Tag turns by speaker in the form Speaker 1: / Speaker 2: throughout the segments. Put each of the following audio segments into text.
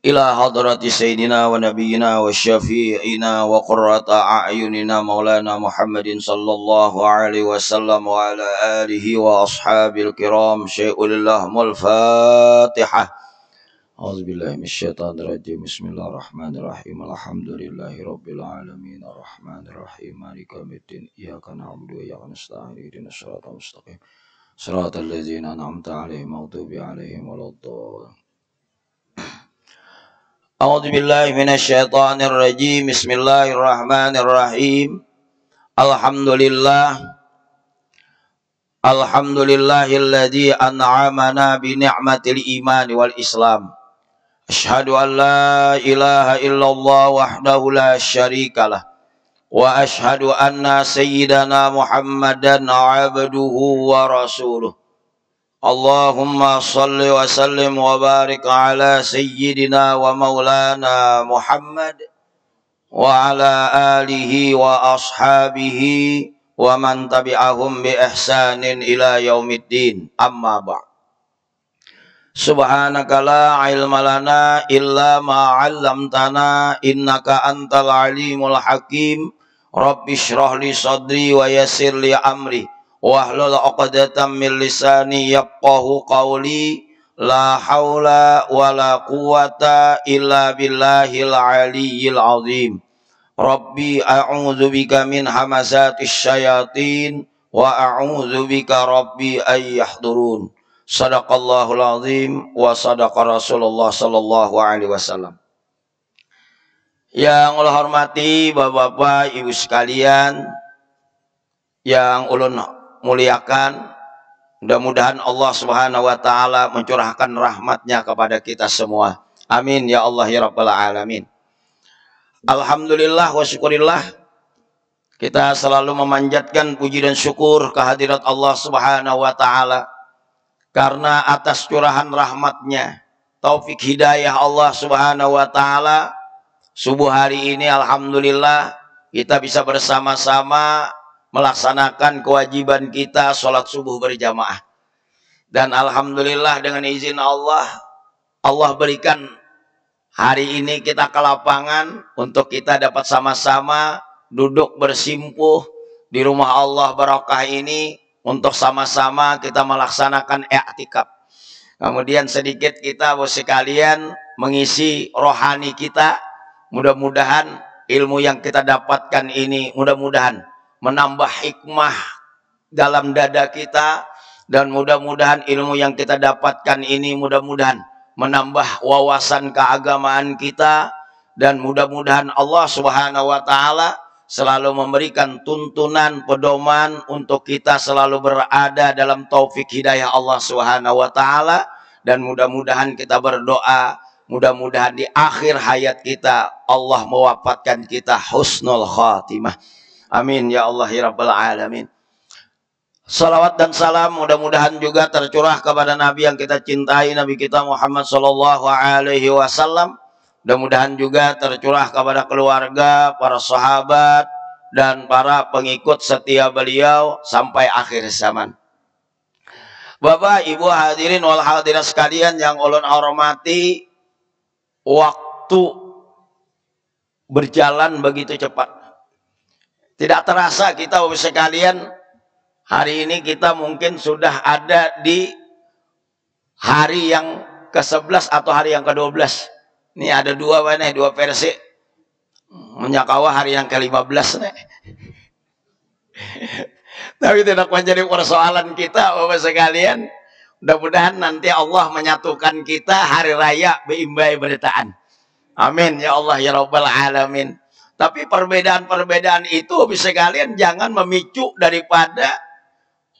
Speaker 1: إلى حضرة سيدنا ونبينا وشفيعنا وقرة أعيننا مولانا محمد صلى الله عليه وسلم وعلى آله وأصحابه الكرام. شيء لله الفاتحة. أعوذ بالله من الشيطان الرجيم. بسم الله الرحمن الرحيم. الحمد لله رب العالمين الرحمن الرحيم مالك يوم الدين إياك نعبد وإياك نستعين اهدنا الصراط المستقيم صراط الذين أنعمت عليهم المغضوب عليهم ولا الضالين. أعوذ بالله من الشيطان الرجيم. بسم الله الرحمن الرحيم. الحمد لله الذي أنعمنا بنعمة الإيمان والإسلام. أشهد أن لا إله إلا الله وحده لا شريك له وأشهد أن سيدنا محمدا عبده ورسوله. Allahumma salli wa sallim wa barik ala sayyidina wa maulana Muhammad wa ala alihi wa ashabihi wa man tabi'ahum bi ihsanin ila yaumiddin. Amma ba'd. Subhanaka la ilma lana illa ma 'allamtana innaka antal alimul hakim. Rabbi shrah li sadri wa yassir li amri wahlul 'uqdatam min lisani yafqahu qawli. La haula wala quwata illa billahil aliyyil azim. Rabbi a'udzu bika min hamazatis syayatin wa a'udzu bika rabbi ay yahdurun. Sadaqallahul azim wa sadaqa Rasulullah sallallahu alaihi wasallam. Yang Allah hormati Bapak-bapak, Ibu sekalian, yang ulun muliakan, mudah-mudahan Allah Subhanahu wa taala mencurahkan rahmatnya kepada kita semua. Amin ya Allah ya rabbal alamin. Alhamdulillah wa syukurillah, kita selalu memanjatkan puji dan syukur kehadirat Allah Subhanahu wa taala karena atas curahan rahmatnya, taufik hidayah Allah Subhanahu wa taala, subuh hari ini alhamdulillah kita bisa bersama-sama melaksanakan kewajiban kita sholat subuh berjamaah. Dan alhamdulillah dengan izin Allah, Allah berikan hari ini kita ke lapangan untuk kita dapat sama-sama duduk bersimpuh di rumah Allah barokah ini untuk sama-sama kita melaksanakan i'tikaf. Kemudian sedikit kita bos sekalian mengisi rohani kita. Mudah-mudahan ilmu yang kita dapatkan ini mudah-mudahan menambah hikmah dalam dada kita, dan mudah-mudahan ilmu yang kita dapatkan ini mudah-mudahan menambah wawasan keagamaan kita, dan mudah-mudahan Allah Subhanahu wa taala selalu memberikan tuntunan pedoman untuk kita selalu berada dalam taufik hidayah Allah Subhanahu wa taala. Dan mudah-mudahan kita berdoa, mudah-mudahan di akhir hayat kita Allah mewafatkan kita husnul khatimah. Amin ya Allah ya rabbal alamin. Salawat dan salam mudah-mudahan juga tercurah kepada Nabi yang kita cintai, Nabi kita Muhammad sallallahu alaihi wasallam. Mudah-mudahan juga tercurah kepada keluarga, para sahabat, dan para pengikut setia beliau sampai akhir zaman. Bapak, Ibu hadirin wal hadirat sekalian yang ulun hormati, waktu berjalan begitu cepat. Tidak terasa kita Bapak sekalian, hari ini kita mungkin sudah ada di hari yang ke-11 atau hari yang ke-12. Ini ada dua versi. Menyakawa hari yang ke-15 nih. Tapi tidak menjadi persoalan kita Bapak sekalian. Mudah-mudahan nanti Allah menyatukan kita hari raya beimbai beritaan. Amin ya Allah ya rabbal alamin. Tapi perbedaan-perbedaan itu bisa kalian jangan memicu daripada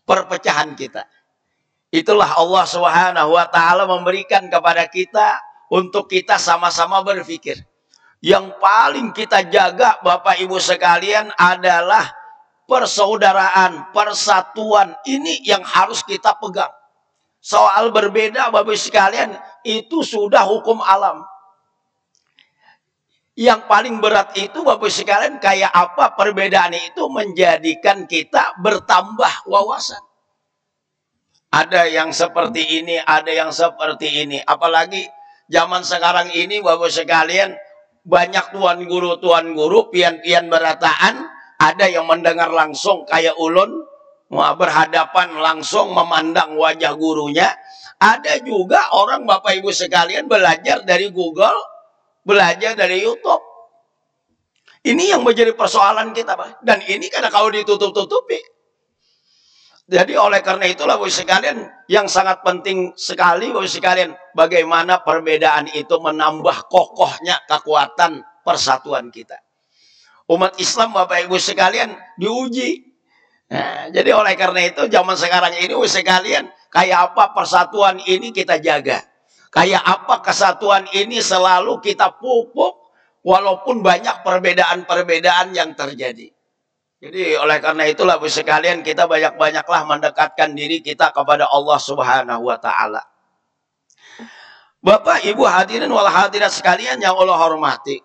Speaker 1: perpecahan kita. Itulah Allah Subhanahu wa taala memberikan kepada kita untuk kita sama-sama berpikir. Yang paling kita jaga Bapak Ibu sekalian adalah persaudaraan, persatuan. Ini yang harus kita pegang. Soal berbeda Bapak Ibu sekalian itu sudah hukum alam. Yang paling berat itu Bapak sekalian kayak apa perbedaan itu menjadikan kita bertambah wawasan. Ada yang seperti ini, ada yang seperti ini. Apalagi Zaman sekarang ini Bapak sekalian, banyak tuan guru, pian-pian berataan, ada yang mendengar langsung kayak ulun, berhadapan langsung memandang wajah gurunya. Ada juga orang Bapak Ibu sekalian belajar dari Google, belajar dari YouTube. Ini yang menjadi persoalan kita, Pak. Dan ini kadang kalau ditutup-tutupi. Jadi oleh karena itulah Bapak sekalian, yang sangat penting sekali Bapak sekalian, bagaimana perbedaan itu menambah kokohnya kekuatan persatuan kita. Umat Islam Bapak Ibu sekalian diuji. Nah, jadi oleh karena itu zaman sekarang ini Bapak sekalian, kayak apa persatuan ini kita jaga. Kayak apa kesatuan ini selalu kita pupuk. Walaupun banyak perbedaan-perbedaan yang terjadi. Jadi oleh karena itulah Bapak sekalian, kita banyak-banyaklah mendekatkan diri kita kepada Allah Subhanahu wa taala. Bapak, Ibu hadirin wal hadirat sekalian yang Allah hormati.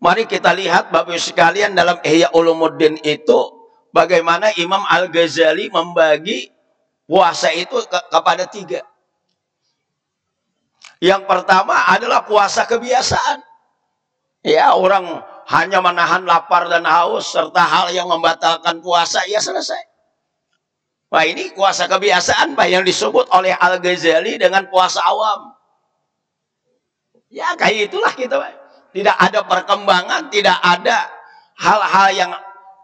Speaker 1: Mari kita lihat Bapak Ibu sekalian dalam Ihya Ulumuddin itu bagaimana Imam Al-Ghazali membagi puasa itu kepada 3. Yang pertama adalah puasa kebiasaan. Ya, orang hanya menahan lapar dan haus serta hal yang membatalkan puasa, ya selesai. Wah, ini puasa kebiasaan, Pak, yang disebut oleh Al-Ghazali dengan puasa awam. Ya, kayak itulah kita, Pak. Tidak ada perkembangan, tidak ada hal-hal yang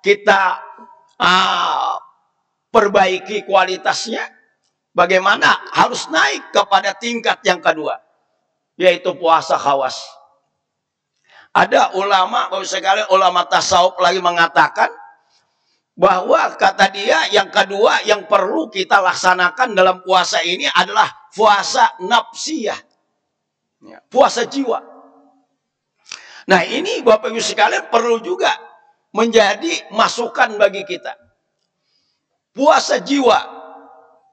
Speaker 1: kita perbaiki kualitasnya. Bagaimana harus naik kepada tingkat yang kedua, yaitu puasa khawas. Ada ulama, Bapak sekalian, ulama tasawuf lagi mengatakan bahwa kata dia yang kedua yang perlu kita laksanakan dalam puasa ini adalah puasa nafsiyah, puasa jiwa. Nah ini Bapak Ibu sekalian perlu juga menjadi masukan bagi kita. Puasa jiwa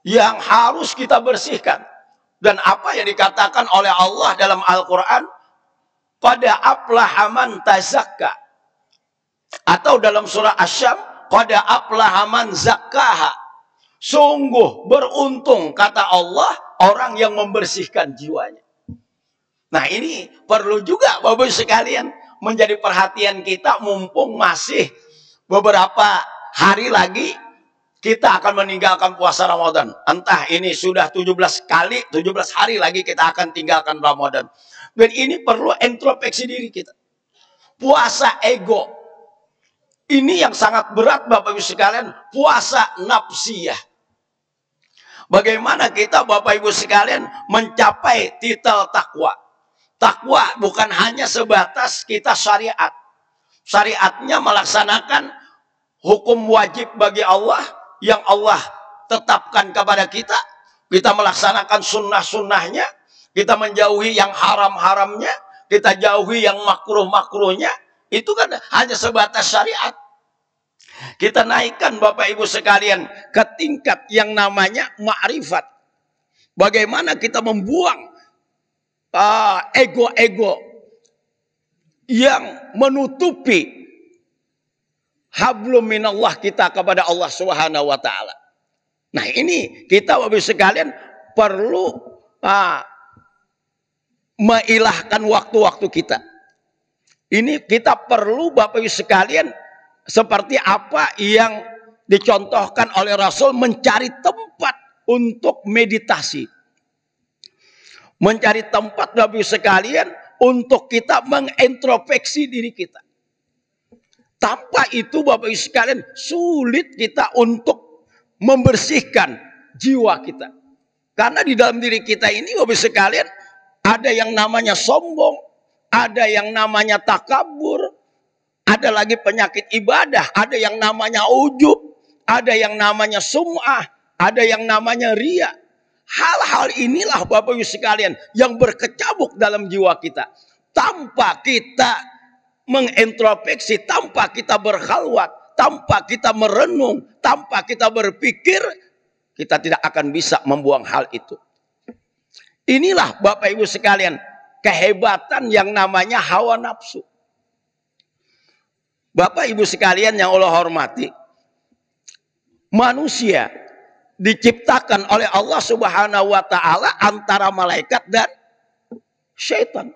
Speaker 1: yang harus kita bersihkan. Dan apa yang dikatakan oleh Allah dalam Al-Quran, qad aflaha man tazakka, atau dalam surah Asy-Syams, qad aflaha man zakkaha. Sungguh beruntung, kata Allah, orang yang membersihkan jiwanya. Nah ini perlu juga Bapak sekalian menjadi perhatian kita, mumpung masih beberapa hari lagi kita akan meninggalkan puasa Ramadan. Entah ini sudah 17 hari lagi kita akan tinggalkan Ramadan. Dan ini perlu introspeksi diri kita. Puasa ego. Ini yang sangat berat Bapak Ibu sekalian. Puasa nafsiyah. Bagaimana kita Bapak Ibu sekalian mencapai titel takwa. Takwa bukan hanya sebatas kita syariat. Syariatnya melaksanakan hukum wajib bagi Allah yang Allah tetapkan kepada kita. Kita melaksanakan sunnah-sunnahnya. Kita menjauhi yang haram-haramnya. Kita jauhi yang makruh-makruhnya. Itu kan hanya sebatas syariat. Kita naikkan Bapak Ibu sekalian ke tingkat yang namanya ma'rifat. Bagaimana kita membuang ego-ego yang menutupi hablum minallah kita kepada Allah Subhanahu wa taala. Nah, ini kita Bapak sekalian perlu mengilahkan waktu-waktu kita. Ini kita perlu Bapak sekalian seperti apa yang dicontohkan oleh Rasul, mencari tempat untuk meditasi. Mencari tempat Bapak sekalian untuk kita mengintrospeksi diri kita. Tanpa itu Bapak Ibu sekalian sulit kita untuk membersihkan jiwa kita. Karena di dalam diri kita ini Bapak Ibu sekalian ada yang namanya sombong, ada yang namanya takabur, ada lagi penyakit ibadah, ada yang namanya ujub, ada yang namanya sum'ah, ada yang namanya riya. Hal-hal inilah Bapak Ibu sekalian yang berkecamuk dalam jiwa kita. Tanpa kita mengintrospeksi, tanpa kita berkhalwat, tanpa kita merenung, tanpa kita berpikir, kita tidak akan bisa membuang hal itu. Inilah Bapak Ibu sekalian kehebatan yang namanya hawa nafsu. Bapak Ibu sekalian yang Allah hormati, manusia diciptakan oleh Allah Subhanahu wa taala antara malaikat dan syaitan.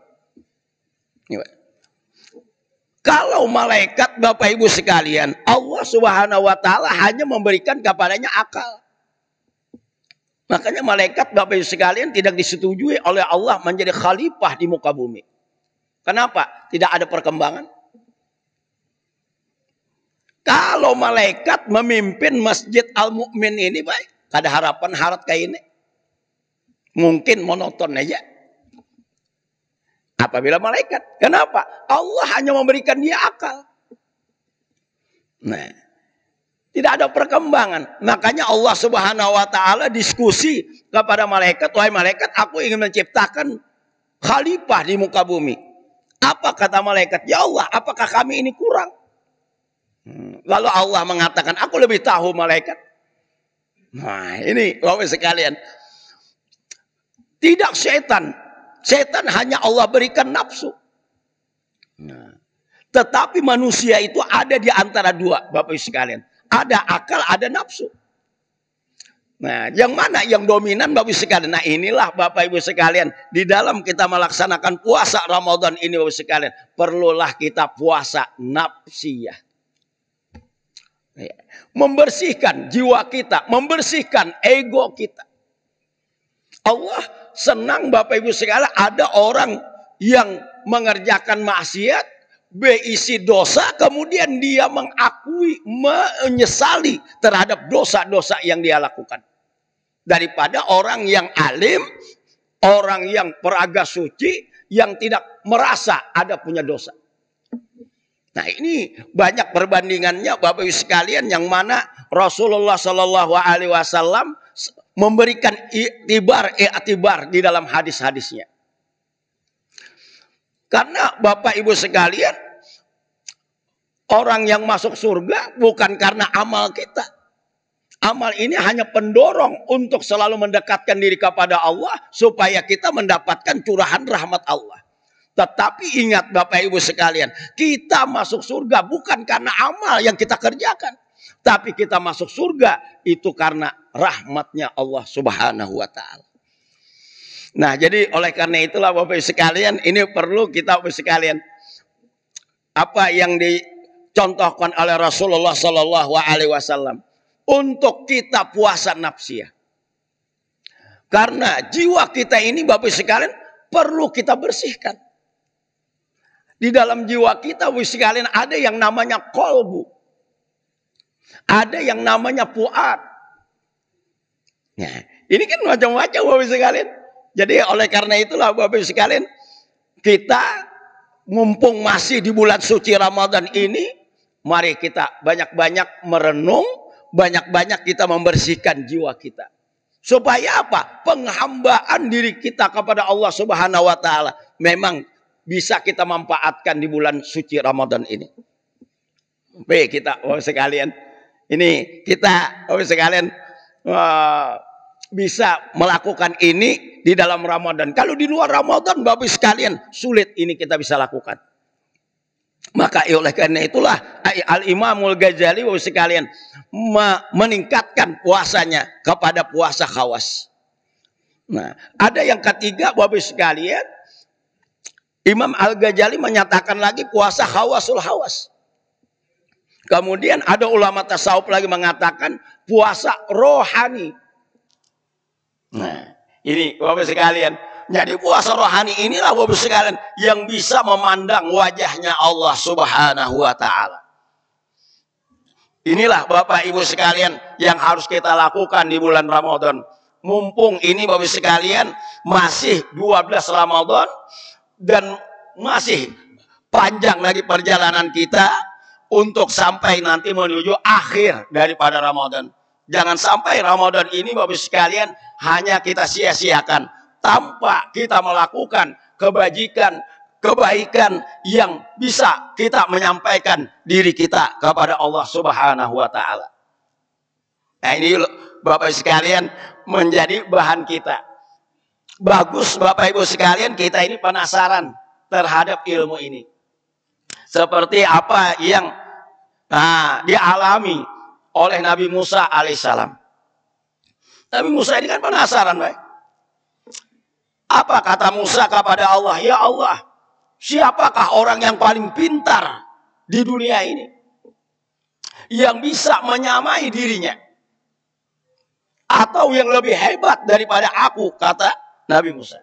Speaker 1: Kalau malaikat, Bapak Ibu sekalian, Allah Subhanahu wa taala hanya memberikan kepadanya akal. Makanya malaikat, Bapak Ibu sekalian, tidak disetujui oleh Allah menjadi khalifah di muka bumi. Kenapa? Tidak ada perkembangan. Kalau malaikat memimpin Masjid Al-Mu'min ini, baik, ada harapan harat kayak ini. Mungkin monoton aja. Apabila malaikat. Kenapa? Allah hanya memberikan dia akal. Nah, tidak ada perkembangan. Makanya Allah Subhanahu wa taala diskusi kepada malaikat, "Wahai malaikat, aku ingin menciptakan khalifah di muka bumi." Apa kata malaikat? "Ya Allah, apakah kami ini kurang?" Lalu Allah mengatakan, "Aku lebih tahu malaikat." Nah, ini Bapak sekalian. Tidak setan. Setan hanya Allah berikan nafsu. Nah, tetapi manusia itu ada di antara dua, Bapak Ibu sekalian. Ada akal, ada nafsu. Nah, yang mana yang dominan, Bapak Ibu sekalian? Nah, inilah Bapak Ibu sekalian, di dalam kita melaksanakan puasa Ramadan ini, Bapak Ibu sekalian, perlulah kita puasa nafsiyah. Membersihkan jiwa kita, membersihkan ego kita. Allah senang, Bapak Ibu sekalian, ada orang yang mengerjakan maksiat, berisi dosa, kemudian dia mengakui, menyesali terhadap dosa-dosa yang dia lakukan. Daripada orang yang alim, orang yang peraga suci, yang tidak merasa ada punya dosa. Nah, ini banyak perbandingannya, Bapak Ibu sekalian, yang mana Rasulullah Shallallahu Alaihi Wasallam memberikan i'tibar di dalam hadis-hadisnya. Karena Bapak Ibu sekalian, orang yang masuk surga bukan karena amal kita. Amal ini hanya pendorong untuk selalu mendekatkan diri kepada Allah supaya kita mendapatkan curahan rahmat Allah. Tetapi ingat Bapak Ibu sekalian, kita masuk surga bukan karena amal yang kita kerjakan. Tapi kita masuk surga itu karena rahmatnya Allah Subhanahu wa ta'ala. Nah, jadi oleh karena itulah Bapak Ibu sekalian, ini perlu kita Bapak Ibu sekalian, apa yang dicontohkan oleh Rasulullah Sallallahu Alaihi Wasallam untuk kita puasa nafsiyah. Karena jiwa kita ini Bapak Ibu sekalian perlu kita bersihkan. Di dalam jiwa kita Bapak Ibu sekalian ada yang namanya kolbu. Ada yang namanya fuad. Nah, ini kan macam-macam Bapak Ibu sekalian. Jadi oleh karena itulah Bapak Ibu sekalian, kita mumpung masih di bulan suci Ramadan ini, mari kita banyak-banyak merenung, banyak-banyak kita membersihkan jiwa kita. Supaya apa? Penghambaan diri kita kepada Allah Subhanahu wa taala memang bisa kita manfaatkan di bulan suci Ramadan ini. Baik, kita Bapak sekalian, ini kita Bapak sekalian bisa melakukan ini di dalam Ramadan. Kalau di luar Ramadan Bapak sekalian sulit ini kita bisa lakukan. Maka oleh karena itulah Al-Imamul Ghazali Bapak sekalian meningkatkan puasanya kepada puasa khawas. Nah, ada yang ketiga Bapak sekalian, Imam Al-Ghazali menyatakan lagi puasa khawasul khawas. Kemudian ada ulama tasawuf lagi mengatakan puasa rohani. Nah, ini Bapak sekalian, jadi puasa rohani inilah Bapak sekalian yang bisa memandang wajahnya Allah Subhanahu wa taala. Inilah Bapak Ibu sekalian yang harus kita lakukan di bulan Ramadan. Mumpung ini Bapak sekalian masih 12 Ramadan dan masih panjang lagi perjalanan kita untuk sampai nanti menuju akhir daripada Ramadan. Jangan sampai Ramadan ini Bapak sekalian hanya kita sia-siakan tanpa kita melakukan kebaikan yang bisa kita menyampaikan diri kita kepada Allah Subhanahu wa taala. Nah, ini Bapak sekalian menjadi bahan kita. Bagus Bapak Ibu sekalian, kita ini penasaran terhadap ilmu ini. Seperti apa yang dialami oleh Nabi Musa alaihissalam. Tapi Musa ini kan penasaran, baik. Apa kata Musa kepada Allah? Ya Allah, siapakah orang yang paling pintar di dunia ini? Yang bisa menyamai dirinya? Atau yang lebih hebat daripada aku, kata Nabi Musa.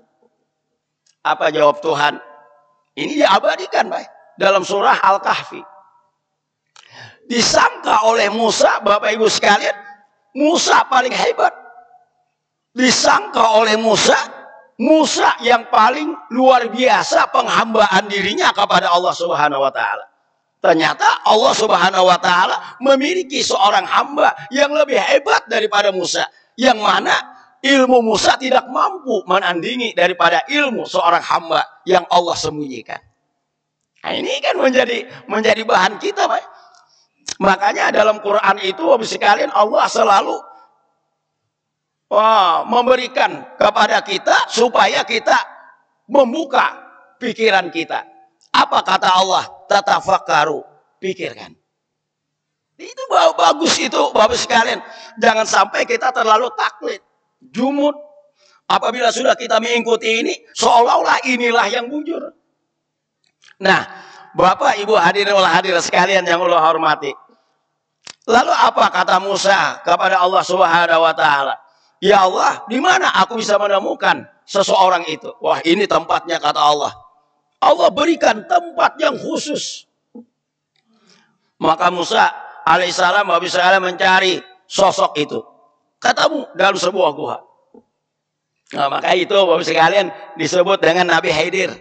Speaker 1: Apa jawab Tuhan? Ini diabadikan, baik, dalam surah Al-Kahfi. Disangka oleh Musa, Bapak Ibu sekalian, Musa paling hebat. Disangka oleh Musa yang paling luar biasa penghambaan dirinya kepada Allah Subhanahu wa taala. Ternyata Allah Subhanahu wa taala memiliki seorang hamba yang lebih hebat daripada Musa, yang mana ilmu Musa tidak mampu menandingi daripada ilmu seorang hamba yang Allah sembunyikan. Nah, ini kan menjadi bahan kita, Pak. Makanya dalam Quran itu, Bapak sekalian, Allah selalu memberikan kepada kita supaya kita membuka pikiran kita. Apa kata Allah? Tatafakkaru, pikirkan. Itu bagus itu, Bapak sekalian. Jangan sampai kita terlalu taklid, jumud. Apabila sudah kita mengikuti ini, seolah-olah inilah yang bujur. Nah, Bapak, Ibu, hadirin wal hadirat sekalian yang Allah hormati. Lalu apa kata Musa kepada Allah Subhanahu wa taala? Ya Allah, di mana aku bisa menemukan seseorang itu? Wah, ini tempatnya, kata Allah. Allah berikan tempat yang khusus. Maka Musa alaihissalam bisa mencari sosok itu. Ketemu dalam sebuah gua. Nah, maka itu Bapak sekalian disebut dengan Nabi Khidir.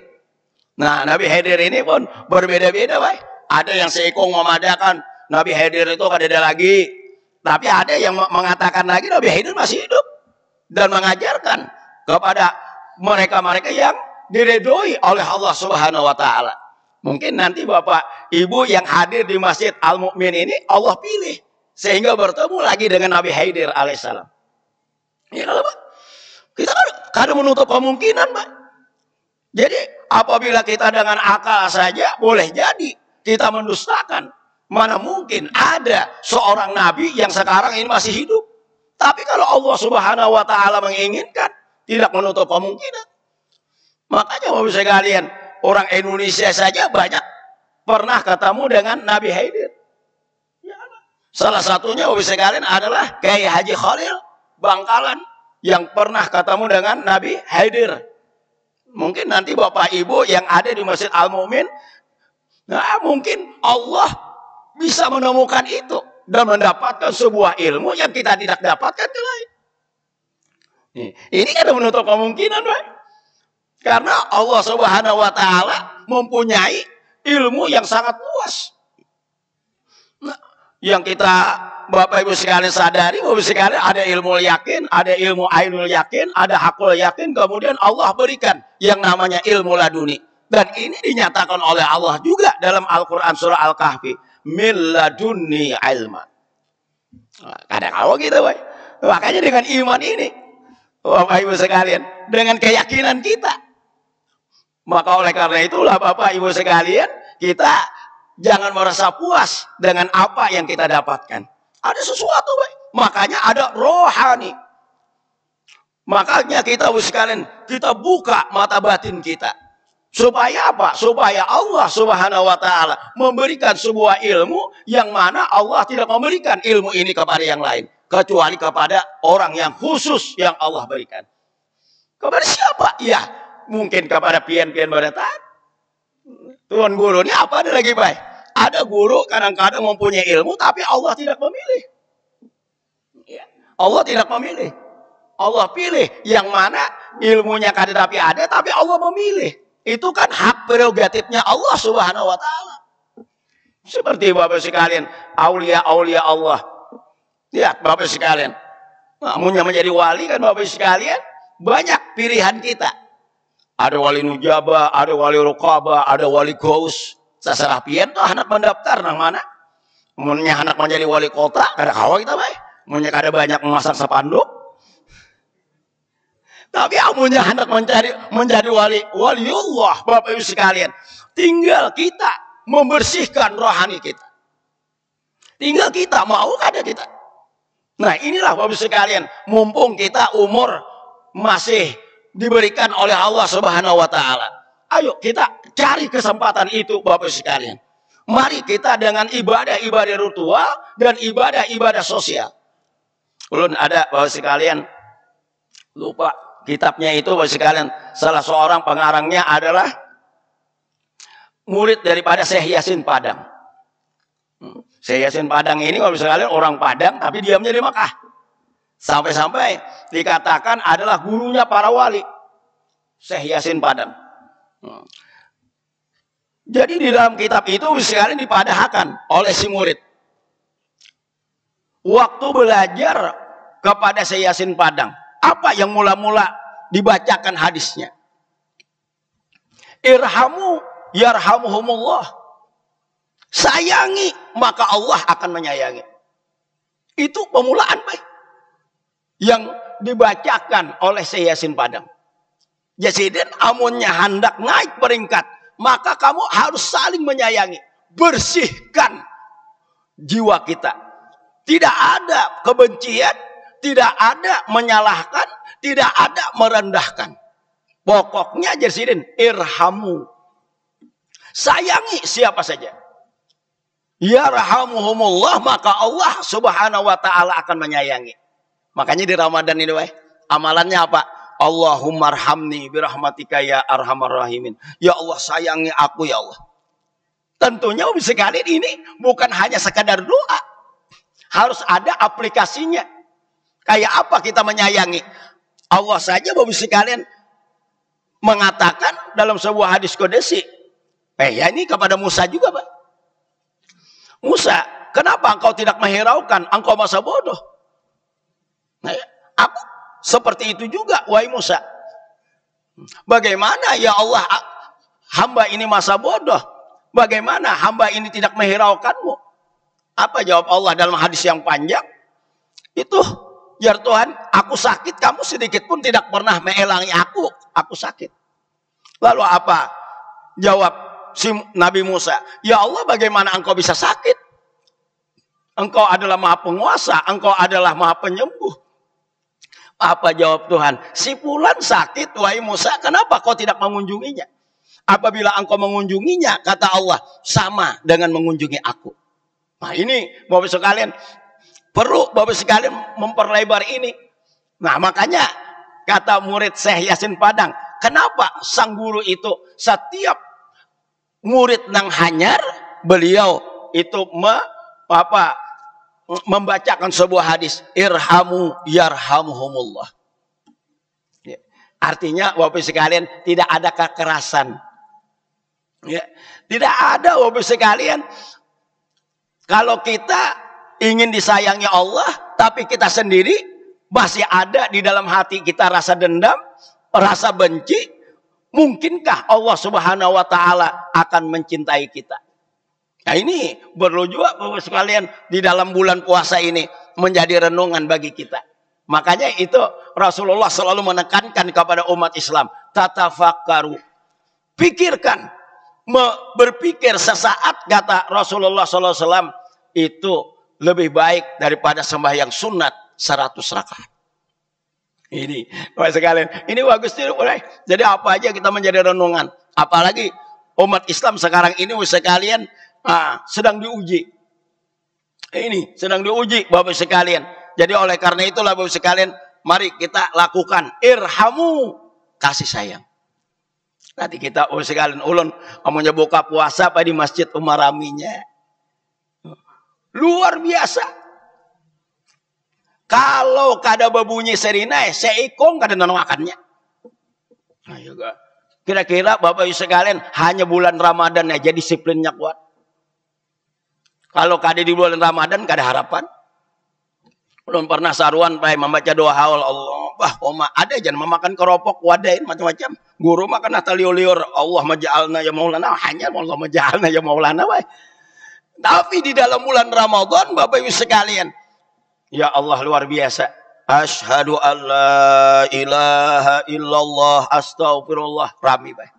Speaker 1: Nah, Nabi Khidir ini pun berbeda-beda, Pak. Ada yang seikung memadakan Nabi Khidir itu ada lagi. Tapi ada yang mengatakan lagi Nabi Khidir masih hidup dan mengajarkan kepada mereka-mereka yang diridhoi oleh Allah Subhanahu wa taala. Mungkin nanti Bapak Ibu yang hadir di Masjid Al-Mu'min ini Allah pilih sehingga bertemu lagi dengan Nabi Khidir alaihissalam. Ya, Pak. Kita kan menutup kemungkinan, Pak. Jadi apabila kita dengan akal saja boleh jadi kita mendustakan. Mana mungkin ada seorang nabi yang sekarang ini masih hidup. Tapi kalau Allah Subhanahu wa taala menginginkan, tidak menutup kemungkinan. Makanya Bapak sekalian, orang Indonesia saja banyak pernah ketemu dengan Nabi Khidir. Ya, salah satunya Bapak sekalian adalah Kiai Haji Khalil Bangkalan yang pernah ketemu dengan Nabi Khidir. Mungkin nanti Bapak Ibu yang ada di Masjid Al-Mu'min, nah mungkin Allah bisa menemukan itu dan mendapatkan sebuah ilmu yang kita tidak dapatkan ke lain. Ini kan menutup kemungkinan, Pak. Karena Allah Subhanahu wa taala mempunyai ilmu yang sangat luas. Nah, yang kita Bapak Ibu sekalian sadari, Bapak sekalian, ada ilmu yakin, ada ilmu ainul yakin, ada hakul yakin, kemudian Allah berikan yang namanya ilmu laduni. Dan ini dinyatakan oleh Allah juga dalam Al-Quran surah Al-Kahfi. Min ladunni ilma. Kadang kalau gitu, Pak. Makanya dengan iman ini, Bapak Ibu sekalian, dengan keyakinan kita, maka oleh karena itulah Bapak Ibu sekalian, kita jangan merasa puas dengan apa yang kita dapatkan. Ada sesuatu, Pak. Makanya ada rohani. Makanya kita Bapak sekalian, kita buka mata batin kita. Supaya apa? Supaya Allah Subhanahu wa taala memberikan sebuah ilmu yang mana Allah tidak memberikan ilmu ini kepada yang lain, kecuali kepada orang yang khusus yang Allah berikan. Kepada siapa? Ya, mungkin kepada pian-pian baretan. Tuan guru ini apa ada lagi, Pak? Ada guru kadang-kadang mempunyai ilmu tapi Allah tidak memilih. Allah tidak memilih. Allah pilih yang mana ilmunya kadang tapi ada, tapi Allah memilih. Itu kan hak prerogatifnya Allah Subhanahu wa taala. Seperti Bapak sekalian, aulia-aulia Allah. Lihat Bapak sekalian. Namun yang menjadi wali kan Bapak sekalian, banyak pilihan kita. Ada wali nujabah, ada wali rukabah, ada wali gaus. Terserah pian tuh anak mendaftar nang mana. Munnya anak menjadi wali kota, kada kawa kita bae. Munnya kada banyak memasang spanduk. Tapi amunnya hendak menjadi waliullah, Bapak Ibu sekalian, tinggal kita membersihkan rohani kita. Tinggal kita mau kada kita. Nah inilah Bapak sekalian, mumpung kita umur masih diberikan oleh Allah Subhanahu wa Ta'ala, ayo kita cari kesempatan itu Bapak sekalian. Mari kita dengan ibadah-ibadah ritual dan ibadah-ibadah sosial. Belum ada Bapak sekalian, lupa kitabnya itu Bapak sekalian, salah seorang pengarangnya adalah murid daripada Syekh Yasin Padang. Syekh Yasin Padang ini kalau misalnya orang Padang tapi diamnya di Makkah. Sampai-sampai dikatakan adalah gurunya para wali. Syekh Yasin Padang. Jadi di dalam kitab itu sekali dipadahkan oleh si murid. Waktu belajar kepada Syekh Yasin Padang, apa yang mula-mula dibacakan hadisnya? Irhamu yarhamuhumullah. Sayangi, maka Allah akan menyayangi. Itu pemulaan baik yang dibacakan oleh Syekh Yasin Padang. Jadi amunnya hendak naik peringkat, maka kamu harus saling menyayangi. Bersihkan jiwa kita. Tidak ada kebencian, tidak ada menyalahkan, tidak ada merendahkan. Pokoknya jadi irhamu. Sayangi siapa saja. Yarhamuhumullah, maka Allah Subhanahu wa Ta'ala akan menyayangi. Makanya di Ramadan ini amalannya apa? Allahumma arhamni birahmatika ya arhamar rahimin. Ya Allah sayangi aku ya Allah. Tentunya sekali ini bukan hanya sekadar doa. Harus ada aplikasinya. Kayak apa kita menyayangi? Allah saja Bapak sekalian mengatakan dalam sebuah hadis qudsi. Ya ini kepada Musa juga Pak. Musa, kenapa engkau tidak menghiraukan? Engkau masa bodoh. Nah, aku seperti itu juga, wahai Musa. Bagaimana ya Allah, hamba ini masa bodoh? Bagaimana hamba ini tidak menghiraukanmu? Apa jawab Allah dalam hadis yang panjang? Itu, ya Tuhan, aku sakit, kamu sedikit pun tidak pernah mengelangi aku sakit. Lalu apa? Jawab si Nabi Musa, ya Allah bagaimana engkau bisa sakit? Engkau adalah maha penguasa, engkau adalah maha penyembuh. Apa jawab Tuhan? Si fulan sakit, wahai Musa, kenapa kau tidak mengunjunginya? Apabila engkau mengunjunginya, kata Allah, sama dengan mengunjungi aku. Nah ini Bapak sekalian, perlu Bapak sekalian memperlebar ini. Nah makanya kata murid Syekh Yasin Padang, kenapa sang guru itu setiap murid nang hanyar, beliau itu membacakan sebuah hadis, irhamu yarhamuhumullah. Ya. Artinya Bapak sekalian tidak ada kekerasan. Ya. Tidak ada Bapak sekalian, kalau kita ingin disayangi Allah, tapi kita sendiri masih ada di dalam hati kita rasa dendam, rasa benci. Mungkinkah Allah Subhanahu wa Ta'ala akan mencintai kita? Nah ini perlu juga Bapak sekalian di dalam bulan puasa ini menjadi renungan bagi kita. Makanya itu Rasulullah selalu menekankan kepada umat Islam, tatafakkaru. Pikirkan, berpikir sesaat, kata Rasulullah SAW, itu lebih baik daripada sembahyang sunat 100 rakaat. Ini Bapak sekalian, ini bagus boleh. Jadi apa aja kita menjadi renungan. Apalagi umat Islam sekarang ini sekalian sedang diuji. Ini sedang diuji Bapak sekalian. Jadi oleh karena itulah Bapak sekalian, mari kita lakukan irhamu, kasih sayang. Nanti kita sekalian ulun amunnya buka puasa di Masjid Umar Aminya. Luar biasa. Kalau kada babunyi serinai, seikong kada nonwakannya. Nah, juga. Kira-kira Bapak Ibu sekalian hanya bulan Ramadan aja disiplinnya kuat. Kalau kada di bulan Ramadan kada harapan. Belum pernah saruan membaca doa haul Allah. Ada jangan memakan keropok wadain macam-macam. Guru makan liur Allah maja'alna ya maulana, hanya Allah maja'alna ya maulana. Tapi di dalam bulan Ramadan Bapak Ibu sekalian, ya Allah luar biasa. Asyhadu an la ilaha illallah astagfirullah rami bae.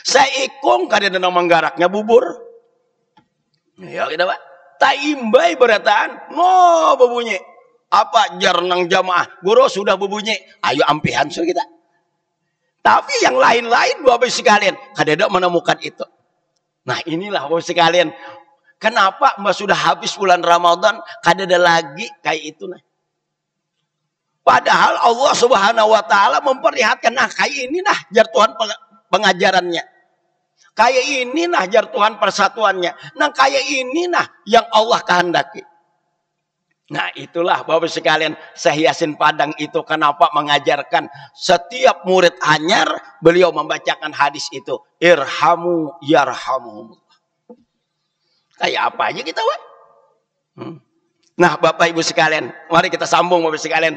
Speaker 1: Saikong kada nang manggaraknya bubur. Ya kita Pak. Taimbai berataan no babunyi. apa jarnang jamaah guru sudah berbunyi, ayo ampihan sur kita. Tapi yang lain-lain Bapak sekalian kadang menemukan itu. Nah inilah Bapak sekalian, kenapa mbak sudah habis bulan Ramadan kadang ada lagi kayak itu nah. Padahal Allah Subhanahu wa taala memperlihatkan, nah kayak ini nah jar Tuhan pengajarannya. Kayak ini nah jar Tuhan persatuannya. Nah kayak ini nah yang Allah kehendaki. Nah itulah Bapak sekalian, Syekh Yasin Padang itu kenapa mengajarkan setiap murid anyar beliau membacakan hadis itu, irhamu yarhamuhumullah. Kayak apa aja kita Pak? Nah Bapak Ibu sekalian, mari kita sambung Bapak sekalian,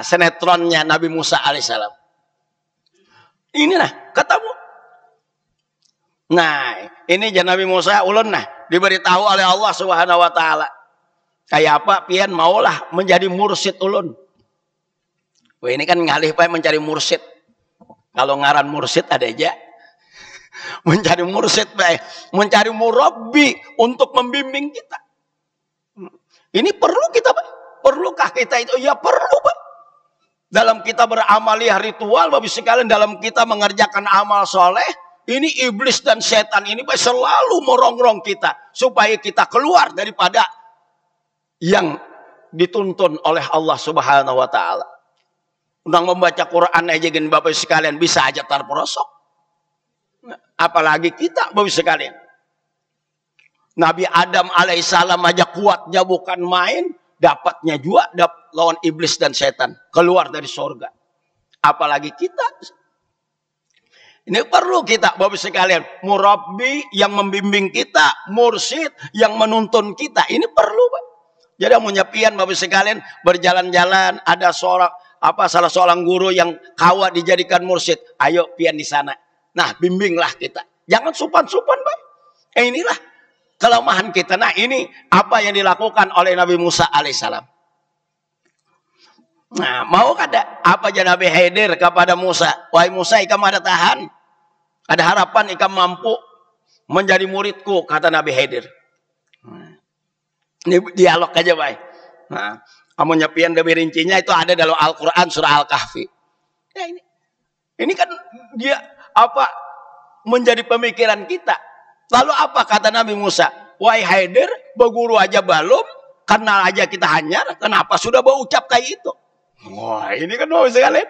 Speaker 1: sinetronnya Nabi Musa alaihissalam. Ini nah ketemu. Nah ini Nabi Musa ulun nah diberitahu oleh Allah Subhanahu wa taala. Kayak apa pian maulah menjadi mursyid ulun. Wah ini kan ngalih Pak mencari mursyid. Kalau ngaran mursyid ada aja. Mencari mursyid Pak, mencari murabbi untuk membimbing kita. Ini perlu kita Pak. Perlukah kita itu? Ya perlu Pak. Dalam kita beramaliah ritual Bapak sekalian, dalam kita mengerjakan amal soleh, ini iblis dan setan ini Pak selalu merongrong kita supaya kita keluar daripada yang dituntun oleh Allah Subhanahu wa taala. Undang membaca Quran aja gini Bapak sekalian bisa aja terperosok. Apalagi kita Bapak sekalian. Nabi Adam alaihissalam aja kuatnya bukan main, dapatnya juga lawan iblis dan setan, keluar dari surga. Apalagi kita. Ini perlu kita Bapak sekalian, murabbi yang membimbing kita, mursyid yang menuntun kita. Ini perlu Pak. Jadi punya pian Bapak sekalian berjalan-jalan ada salah seorang guru yang kawa dijadikan mursyid. Ayo pian di sana. Nah, bimbinglah kita. Jangan supan-supan, Pak. Inilah kelemahan kita. Nah, ini apa yang dilakukan oleh Nabi Musa alaihissalam. Nah, mau kada apa aja Nabi Khidir kepada Musa? Wahai Musa, ikam ada tahan. Ada harapan ikam mampu menjadi muridku, kata Nabi Khidir. Ini dialog aja Pak. Nah, kamu nyepian lebih rincinya itu ada dalam Al-Quran surah Al-Kahfi. Ya ini kan dia apa menjadi pemikiran kita. Lalu apa kata Nabi Musa? Wahai Khidir, berguru aja belum, kenal aja kita hanyar, kenapa sudah berucap kayak itu? Wah ini kan Bapak sekalian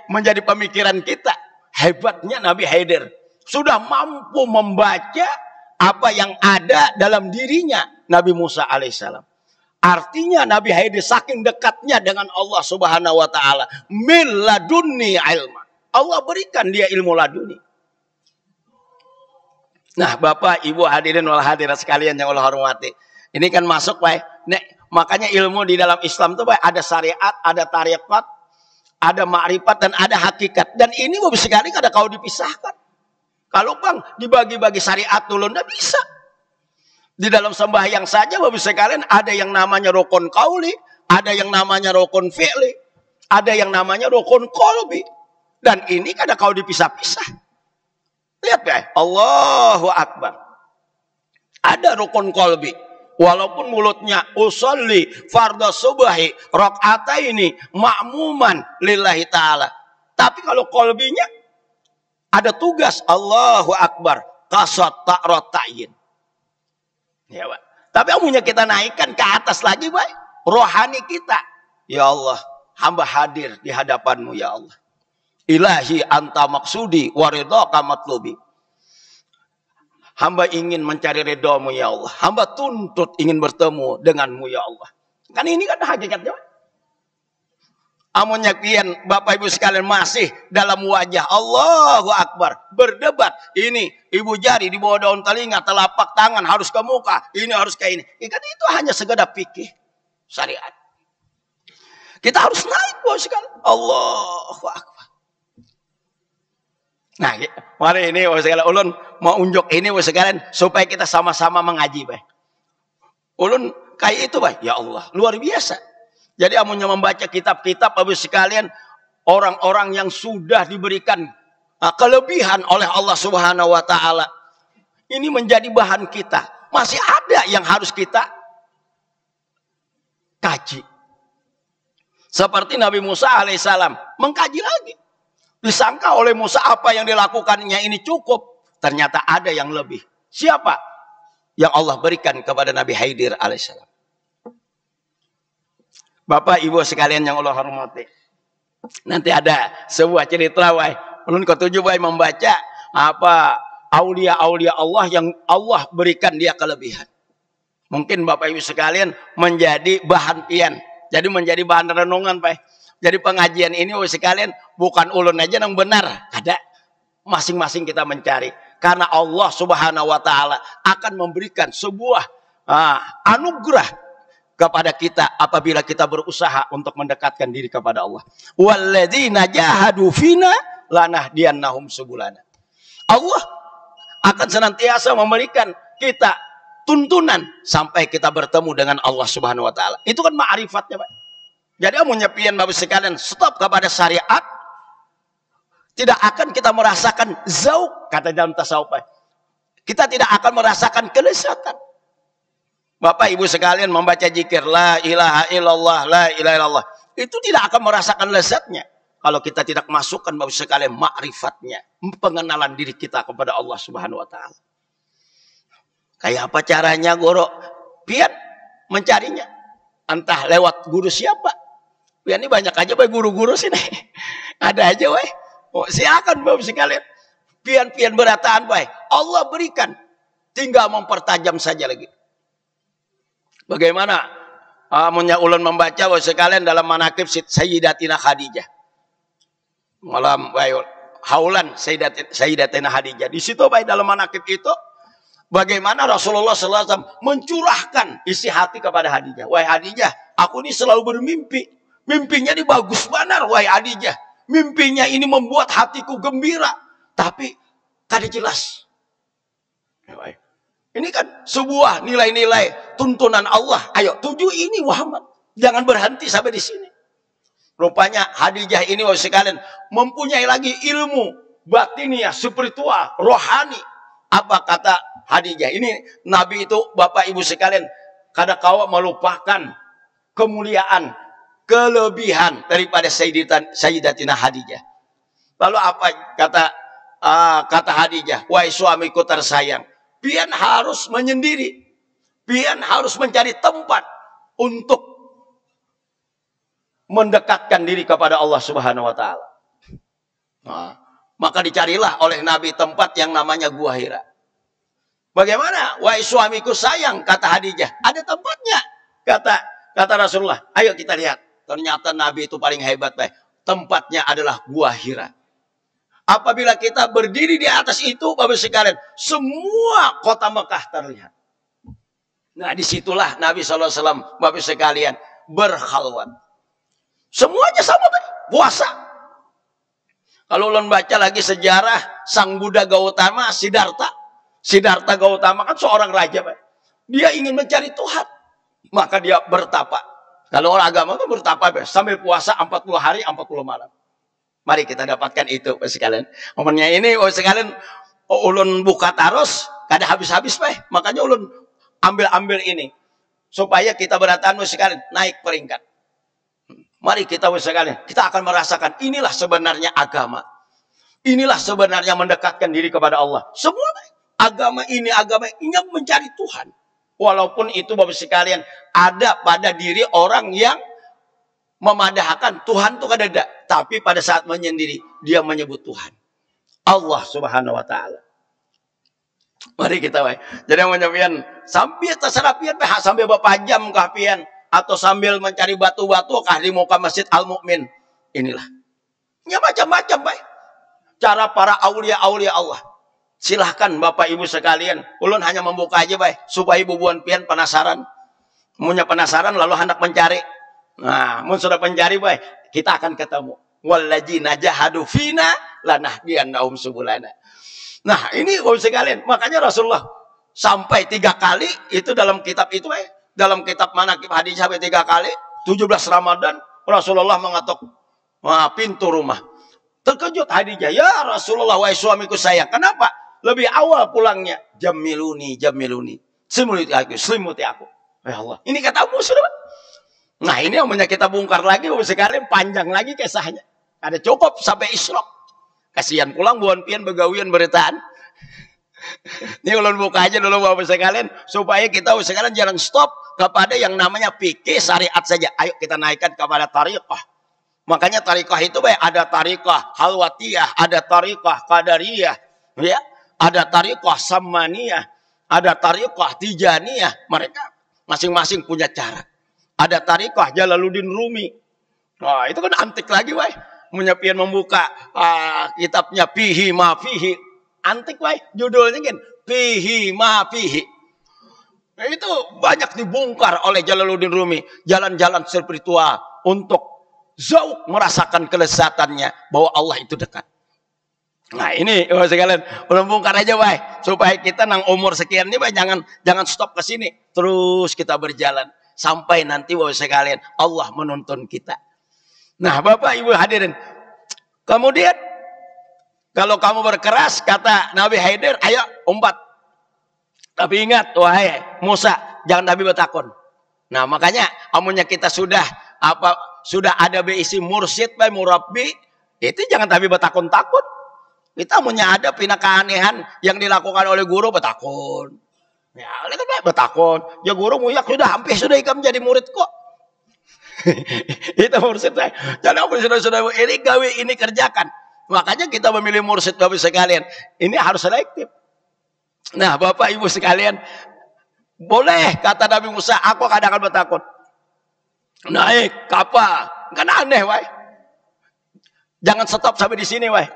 Speaker 1: menjadi pemikiran kita. Hebatnya Nabi Khidir sudah mampu membaca apa yang ada dalam dirinya Nabi Musa alaihissalam. Artinya Nabi Khidir saking dekatnya dengan Allah Subhanahu wa taala, min ladunni ilma. Allah berikan dia ilmu laduni. Nah, Bapak, Ibu hadirin wal hadirat sekalian yang Allah hormati. Ini kan masuk Pak. Nek, makanya ilmu di dalam Islam itu Pak ada syariat, ada tarekat, ada ma'rifat dan ada hakikat. Dan ini Bapak sekali kada kau dipisahkan. Kalau Bang dibagi-bagi syariat dulu ndak bisa. Di dalam sembahyang saja Bapak sekalian ada yang namanya rukun qauli, ada yang namanya rukun fi'li, ada yang namanya rukun qalbi. Dan ini kada kau dipisah-pisah. Lihat ya, Allahu Akbar. Ada rukun qalbi. Walaupun mulutnya usolli fardhu subhi rakaataini ma'muman lillahi ta'ala. Tapi kalau qalbinya ada tugas Allahu Akbar kasat ta'rat ta'yin. Ya, Pak. Tapi amunya kita naikkan ke atas lagi, Pak. Rohani kita. Ya Allah, hamba hadir di hadapanmu ya Allah. Ilahi anta maksudi wa ridhaka matlubi. Hamba ingin mencari ridhamu ya Allah. Hamba tuntut ingin bertemu denganmu ya Allah. Kan ini kan hakikatnya, Pak. Amunnya kian Bapak Ibu sekalian masih dalam wajah Allahu Akbar berdebat, ini ibu jari di bawah daun telinga, telapak tangan harus ke muka, ini harus kayak ini. Ikan itu hanya sekedar fikih syariat. Kita harus naik Bapak sekalian. Allahu Akbar. Nah, mari ini Bapak sekalian, ulun mau unjuk ini Bapak sekalian supaya kita sama-sama mengaji, Pak. Ulun kayak itu, Pak. Ya Allah, luar biasa. Jadi amunnya membaca kitab-kitab Bapak sekalian, orang-orang yang sudah diberikan kelebihan oleh Allah Subhanahu wa taala. Ini menjadi bahan kita. Masih ada yang harus kita kaji. Seperti Nabi Musa alaihissalam mengkaji lagi. Disangka oleh Musa apa yang dilakukannya ini cukup. Ternyata ada yang lebih. Siapa? Yang Allah berikan kepada Nabi Khidir alaihissalam. Bapak Ibu sekalian yang Allah hormati. Nanti ada sebuah cerita wahai. Ulun ketujuh wahai membaca apa aulia-aulia Allah yang Allah berikan dia kelebihan. Mungkin Bapak Ibu sekalian menjadi bahan pian. Jadi menjadi bahan renungan Pak. Jadi pengajian ini wahai sekalian bukan ulun aja yang benar. Ada masing-masing kita mencari. Karena Allah Subhanahu wa taala akan memberikan sebuah anugerah kepada kita apabila kita berusaha untuk mendekatkan diri kepada Allah. Walladzina jahadu fina lanahdiyannahum subulana. Allah akan senantiasa memberikan kita tuntunan sampai kita bertemu dengan Allah Subhanahu wa taala. Itu kan ma'rifatnya, Pak. Jadi mau nyepian Bapak sekalian, stop kepada syariat. Tidak akan kita merasakan zauq, kata dalam tasawuf. Kita tidak akan merasakan kelezatan. Bapak Ibu sekalian membaca zikir la ilaha illallah, la ilaha illallah. Itu tidak akan merasakan lezatnya. Kalau kita tidak masukkan Bapak sekalian ma'rifatnya. Pengenalan diri kita kepada Allah Subhanahu wa ta'ala. Kayak apa caranya Guru? Pian mencarinya. Entah lewat guru siapa. Pian ini banyak aja Pak guru-guru sini. Ada aja Pak. Oh, silakan Bapak sekalian. Pian-pian berataan Pak. Allah berikan. Tinggal mempertajam saja lagi. Bagaimana amunnya ulun membaca Bapak sekalian dalam manaqib Sayyidatina Khadijah. Malam haulan Sayyidatina Khadijah. Di situ baik dalam manaqib itu bagaimana Rasulullah SAW mencurahkan isi hati kepada Khadijah. Wahai Khadijah, aku ini selalu bermimpi. Mimpinya ini bagus benar wahai Khadijah. Mimpinya ini membuat hatiku gembira. Tapi kada jelas. Ini kan sebuah nilai-nilai tuntunan Allah. Ayo, tuju ini Muhammad. Jangan berhenti sampai di sini. Rupanya Khadijah ini wahai sekalian mempunyai lagi ilmu batiniah, spiritual, rohani. Apa kata Khadijah? Ini Nabi itu Bapak Ibu sekalian kada kawa melupakan kemuliaan, kelebihan daripada Sayyidatina Khadijah. Lalu apa kata Khadijah? Wahai suamiku tersayang, pian harus menyendiri. Pian harus mencari tempat untuk mendekatkan diri kepada Allah Subhanahu wa taala. Maka dicarilah oleh Nabi tempat yang namanya Gua Hira. Bagaimana? Wahai suamiku sayang, kata Khadijah. Ada tempatnya. Kata Rasulullah. Ayo kita lihat. Ternyata Nabi itu paling hebat, Pak. Tempatnya adalah Gua Hira. Apabila kita berdiri di atas itu, Bapak sekalian, semua kota Mekah terlihat. Nah, disitulah Nabi SAW, Bapak sekalian, berkhalwat. Semuanya sama, Pak. Puasa. Kalau ulun baca lagi sejarah Sang Buddha Gautama, Siddhartha Gautama kan seorang raja, Pak. Dia ingin mencari Tuhan. Maka dia bertapa. Kalau orang agama itu bertapa, Pak. Sambil puasa 40 hari, 40 malam. Mari kita dapatkan itu, Pak sekalian. Momennya ini, Pak sekalian, ulun buka tarus, kada habis-habis, Pak. Makanya ulun ambil ini. Supaya kita beratan, Pak sekalian, naik peringkat. Mari kita, Pak sekalian, kita akan merasakan inilah sebenarnya agama. Inilah sebenarnya mendekatkan diri kepada Allah. Semua agama ini mencari Tuhan. Walaupun itu Bapak sekalian ada pada diri orang yang memadahkan Tuhan itu kan ada. Tapi pada saat menyendiri dia menyebut Tuhan. Allah Subhanahu wa taala. Mari kita jadi menyampaikan sambil terserah pian sambil berpajam kah pian atau sambil mencari batu-batu kah di muka Masjid Al-Mu'min. Inilah. Ya macam-macam, Pak. Cara para aulia-aulia Allah. Silahkan Bapak Ibu sekalian. Ulun hanya membuka aja, Pak, supaya bubuan pian penasaran. Punya penasaran lalu hendak mencari. Nah, mun sudah mencari, Pak, kita akan ketemu. Walladzina jahadu fina lanahdiyannahum subulana. Nah, ini Bapak sekalian, makanya Rasulullah sampai 3 kali itu dalam kitab itu, dalam kitab manaqib hadis sampai 3 kali, 17 Ramadan Rasulullah mengetuk pintu rumah. Terkejut Khadijah, ya Rasulullah, wahai suamiku sayang. Kenapa? Lebih awal pulangnya. Jamiluni. Selimuti aku. Ya Allah. Ini katamu sudah. Nah ini yang kita bongkar lagi sekalian, panjang lagi kisahnya. Ada cukup sampai Isra. Kasihan pulang buan pian begawian beritaan. Ini ulun buka aja dulu Bapak sekalian, supaya kita sekalian jangan stop kepada yang namanya fikih syariat saja. Ayo kita naikkan kepada tariqah. Makanya tariqah itu baik, ada tariqah halwatiyah, ada tariqah qadariyah, ya, ada tariqah sammaniyah, ada tariqah tijaniyah. Mereka masing-masing punya cara. Ada tariqah Jalaluddin Rumi. Nah, itu kan antik lagi, wah. Menyepian membuka kitabnya Fihi Ma Fihi. Antik, wah. Judulnya kan Fihi Ma Fihi. Nah, itu banyak dibongkar oleh Jalaluddin Rumi. Jalan-jalan spiritual untuk zauq merasakan kelezatannya bahwa Allah itu dekat. Nah ini sekalian belum bongkar aja, wah, supaya kita nang umur sekian ini, wah, jangan stop ke sini, terus kita berjalan sampai nanti, wah, sekalian Allah menuntun kita. Nah Bapak Ibu hadirin, kemudian kalau kamu berkeras kata Nabi Haidir, ayo umpat. Tapi ingat, wahai Musa, jangan Nabi bertakun. Nah makanya amunnya kita sudah ada beisi mursyid, baik murabbi, itu jangan Nabi bertakun-takun. Kita punya ada pina keanehan yang dilakukan oleh guru bertakun. Ya, oleh kan bertakun. Ya guru muyak hampir sudah ikam jadi murid kok. Itu mursyid saya. Jadi sudah ini gawe ini kerjakan. Makanya kita memilih mursyid Bapak sekalian. Ini harus selektif. Nah, Bapak Ibu sekalian, boleh kata Nabi Musa, aku kadang-kadang bertakun. Naik kapal, kan aneh, wah. Jangan stop sampai di sini, wah.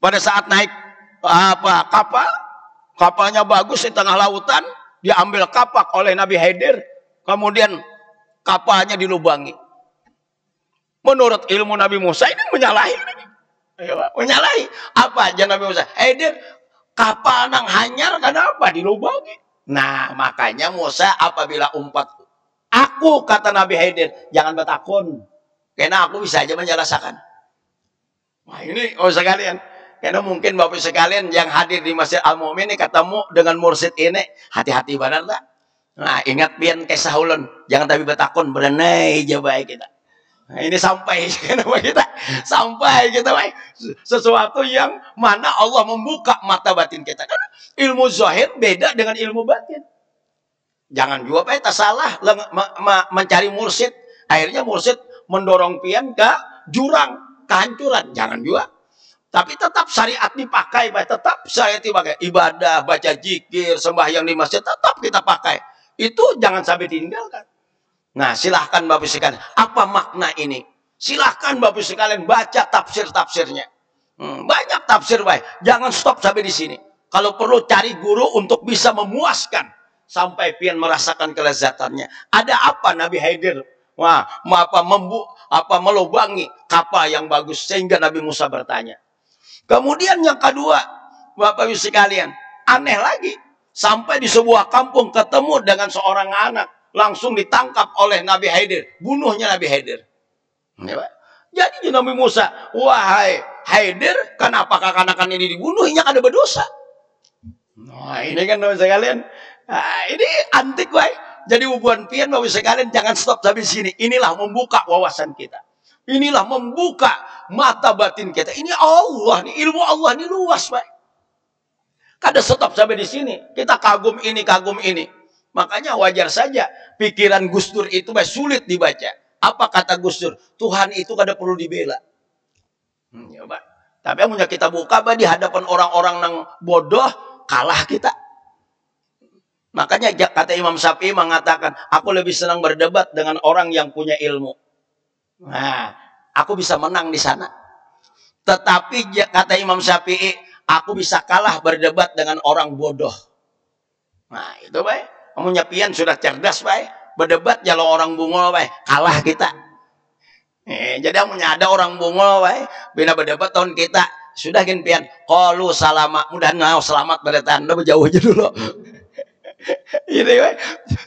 Speaker 1: Pada saat naik kapalnya bagus di tengah lautan, diambil kapak oleh Nabi Haidir, kemudian kapalnya dilubangi. Menurut ilmu Nabi Musa ini menyalahi. Menyalahi. Apa aja Nabi Musa? Haidir, kapal nang hanyar kenapa dilubangi? Nah, makanya Musa apabila umpat, aku kata Nabi Haidir, jangan bertakun. Karena aku bisa aja menjelaskan. Nah ini sekalian. Karena mungkin Bapak sekalian yang hadir di Masjid Al-Mu'min ini ketemu dengan mursyid ini, hati-hati benar tak? Nah ingat pian kisah ulun, jangan tapi bertakun, berenai aja baik kita. Nah, ini sampai kita, sampai kita baik sesuatu yang mana Allah membuka mata batin kita. Karena ilmu zahir beda dengan ilmu batin. Jangan juga Pak, salah mencari mursyid, akhirnya mursyid mendorong pian ke jurang, kehancuran. Jangan juga. Tapi tetap syariat dipakai, tetap syariat dipakai. Ibadah, baca zikir, sembahyang di masjid, tetap kita pakai. Itu jangan sampai ditinggalkan. Nah, silahkan Bapak sekalian, apa makna ini? Silahkan Bapak sekalian baca tafsir-tafsirnya. Banyak tafsir, baik. Jangan stop sampai di sini. Kalau perlu cari guru untuk bisa memuaskan sampai pian merasakan kelezatannya. Ada apa Nabi Haidir? Wah, melubangi kapal yang bagus sehingga Nabi Musa bertanya. Kemudian yang kedua, Bapak Ibu sekalian, aneh lagi. Sampai di sebuah kampung ketemu dengan seorang anak. Langsung ditangkap oleh Nabi Haidir. Bunuhnya Nabi Haidir. Jadi Nabi Musa, wahai Haidir, kenapa kekanakan ini dibunuhnya? Ada berdosa. Nah ini kan Bapak sekalian. Nah, ini antik, wahai. Jadi hubungan pian Bapak sekalian, jangan stop sampai sini. Inilah membuka wawasan kita. Inilah membuka mata batin kita. Ini Allah, nih ilmu Allah ini luas, Pak. Kada stop sampai di sini. Kita kagum ini, kagum ini. Makanya wajar saja pikiran Gus Dur itu sulit dibaca. Apa kata Gus Dur? Tuhan itu kada perlu dibela. Ya, Pak. Tapi punya kita buka, Pak, di hadapan orang-orang yang bodoh, kalah kita. Makanya kata Imam Syafi'i mengatakan, aku lebih senang berdebat dengan orang yang punya ilmu. Nah, aku bisa menang di sana. Tetapi kata Imam Syafi'i, aku bisa kalah berdebat dengan orang bodoh. Nah, itu baik. Kamunya pian sudah cerdas, baik. Berdebat jalan orang bungol, baik. Kalah kita. Jadi amunya ada orang bungol, baik. Bina berdebat tahun kita. Sudah kan pian. Qalu salama. Mudah ngau selamat berdebat. Anda berjauh aja dulu. Ini, baik.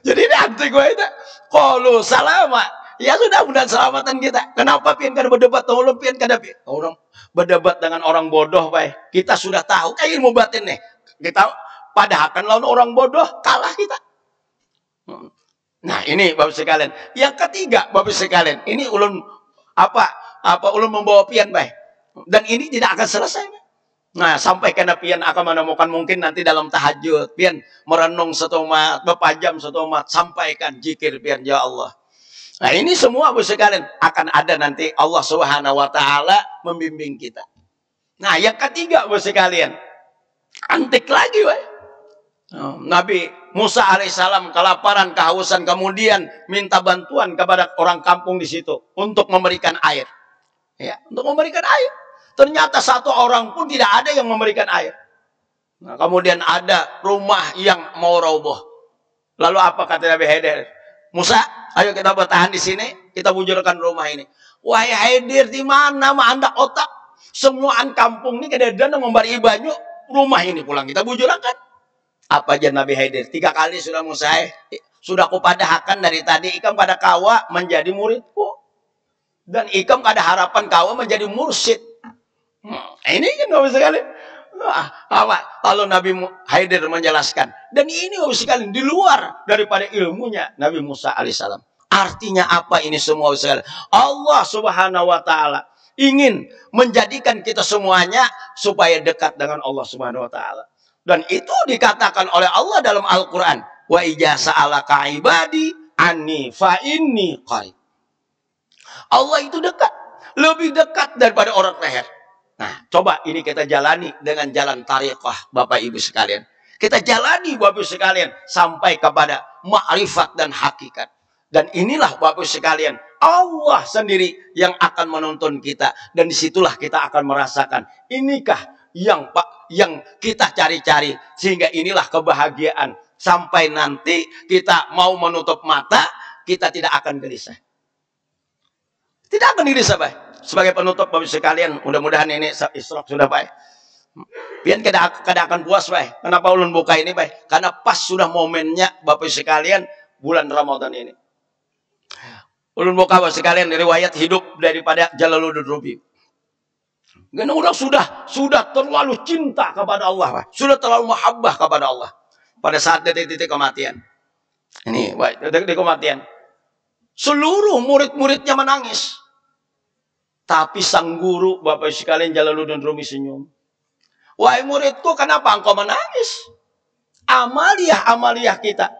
Speaker 1: Jadi ini antik, baik. Qalu salama. Ya sudah, mudah selamatan kita. Kenapa pian kada berdebat? Tolong pian kada pian. Orang berdebat dengan orang bodoh, baik. Kita sudah tahu ilmu batin nih. Kita padahal kan lawan orang bodoh, kalah kita. Nah, ini Bapak sekalian. Yang ketiga, Bapak sekalian, ini ulun ulun membawa pian, Bay. Dan ini tidak akan selesai, Bay. Nah, sampai kena pian akan menemukan mungkin nanti dalam tahajud, pian merenung satu umat, beberapa jam satu umat, sampaikan zikir pian, ya Allah. Nah, ini semua Bapak sekalian akan ada nanti Allah Subhanahu wa taala membimbing kita. Nah, yang ketiga Bapak sekalian, antik lagi, Bay. Nabi Musa alaihissalam kelaparan, kehausan, kemudian minta bantuan kepada orang kampung di situ untuk memberikan air. Ya, untuk memberikan air. Ternyata satu orang pun tidak ada yang memberikan air. Nah, kemudian ada rumah yang mau roboh. Lalu apa kata Nabi Khidir? Musa, ayo kita bertahan di sini, kita bujurkan rumah ini. Wahai Khidir, di mana mah Anda otak? Semuaan kampung ini kedadan memberi banyu, rumah ini pulang kita bujurkan. Apa aja Nabi Khidir? 3 kali sudah Musa, sudah kupadahkan dari tadi ikam pada kawa menjadi muridku. Dan ikam kada harapan kawa menjadi mursyid. Ini kan Bapak sekali. Lalu Nabi Khidir menjelaskan. Dan ini Bapak sekali di luar daripada ilmunya Nabi Musa alaihissalam. Artinya apa ini semua Bapak sekali? Allah Subhanahu wa taala ingin menjadikan kita semuanya supaya dekat dengan Allah Subhanahu wa taala. Dan itu dikatakan oleh Allah dalam Al-Quran. Wa ijasa alaka ibadi anni fa inni qarib. Allah itu dekat. Lebih dekat daripada orang leher. Nah, coba ini kita jalani dengan jalan tariqah Bapak Ibu sekalian. Kita jalani Bapak Ibu sekalian sampai kepada ma'rifat dan hakikat. Dan inilah Bapak Ibu sekalian, Allah sendiri yang akan menuntun kita. Dan disitulah kita akan merasakan. Inikah yang kita cari-cari, sehingga inilah kebahagiaan sampai nanti kita mau menutup mata, kita tidak akan gelisah. Tidak akan gelisah, Pak. Sebagai penutup Bapak sekalian, mudah-mudahan ini Isyraq sudah, Pak. Pian kada akan puas, Pak. Kenapa ulun buka ini, Pak? Karena pas sudah momennya Bapak sekalian bulan Ramadan ini. Ulun buka Bapak sekalian riwayat hidup daripada Jalaluddin Rumi. Karena orang sudah terlalu cinta kepada Allah, Pak. Sudah terlalu mahabbah kepada Allah. Pada saat detik-detik kematian. Ini, Pak, detik-detik kematian. Seluruh murid-muridnya menangis. Tapi sang guru, Bapak sekalian Jalaluddin Rumi senyum. Wahai muridku, kenapa engkau menangis? Amaliah kita.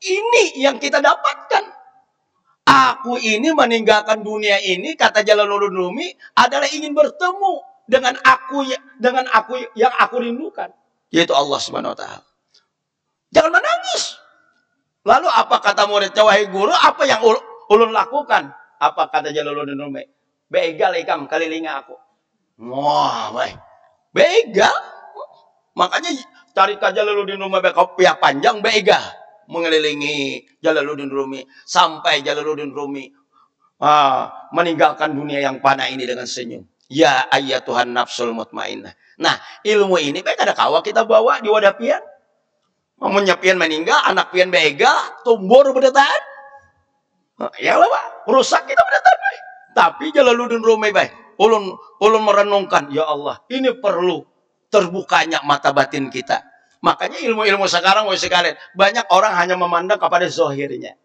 Speaker 1: Ini yang kita dapatkan. Aku ini meninggalkan dunia ini, kata Jalaluddin Rumi, adalah ingin bertemu dengan aku yang aku rindukan, yaitu Allah Subhanahu wa taala. Jangan menangis. Lalu apa kata muridnya, wahai guru, apa yang ulun lakukan? Apa kata Jalaluddin Rumi? Begal ikam kelilingi aku. Wah, baik. Begal. Makanya cari Jalaluddin Rumi pihak panjang begal mengelilingi Jalaluddin Rumi sampai Jalaluddin Rumi meninggalkan dunia yang fana ini dengan senyum. Ya ayyatuhan nafsul mutmainnah. Nah, ilmu ini baik ada kawa kita bawa di wadah pian. Mamunya pian meninggal, anak pian begal, tumbur berdetaan. Ya lah, Pak. Rusak kita berdetaan, Pak. Tapi Jalaluddin Rumi, Pak. Ulun merenungkan, ya Allah, ini perlu terbukanya mata batin kita. Makanya ilmu-ilmu sekarang, sekalian, banyak orang hanya memandang kepada zahirnya,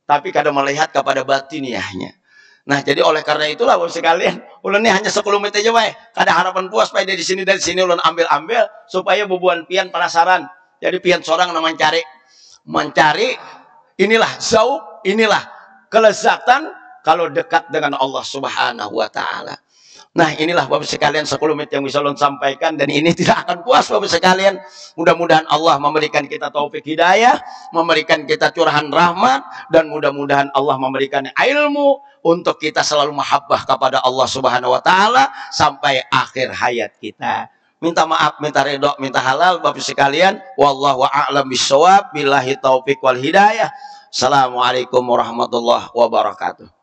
Speaker 1: tapi kadang melihat kepada batiniahnya. Nah, jadi oleh karena itulah sekalian, ulun ini hanya 10 menit aja, Pak. Kada harapan puas, Pak, dari sini ulun ambil supaya bubuan pian penasaran. Jadi pian seorang mencari inilah zauq, inilah kelezatan kalau dekat dengan Allah Subhanahu wa taala. Nah, inilah Bapak sekalian 10 menit yang bisa ulun sampaikan, dan ini tidak akan puas Bapak sekalian. Mudah-mudahan Allah memberikan kita taufik hidayah, memberikan kita curahan rahmat, dan mudah-mudahan Allah memberikan ilmu untuk kita selalu mahabbah kepada Allah Subhanahu wa taala sampai akhir hayat kita. Minta maaf, minta ridho, minta halal Bapak sekalian. Wallahu a'lam bishawab. Billahi taufik wal hidayah. Assalamualaikum warahmatullahi wabarakatuh.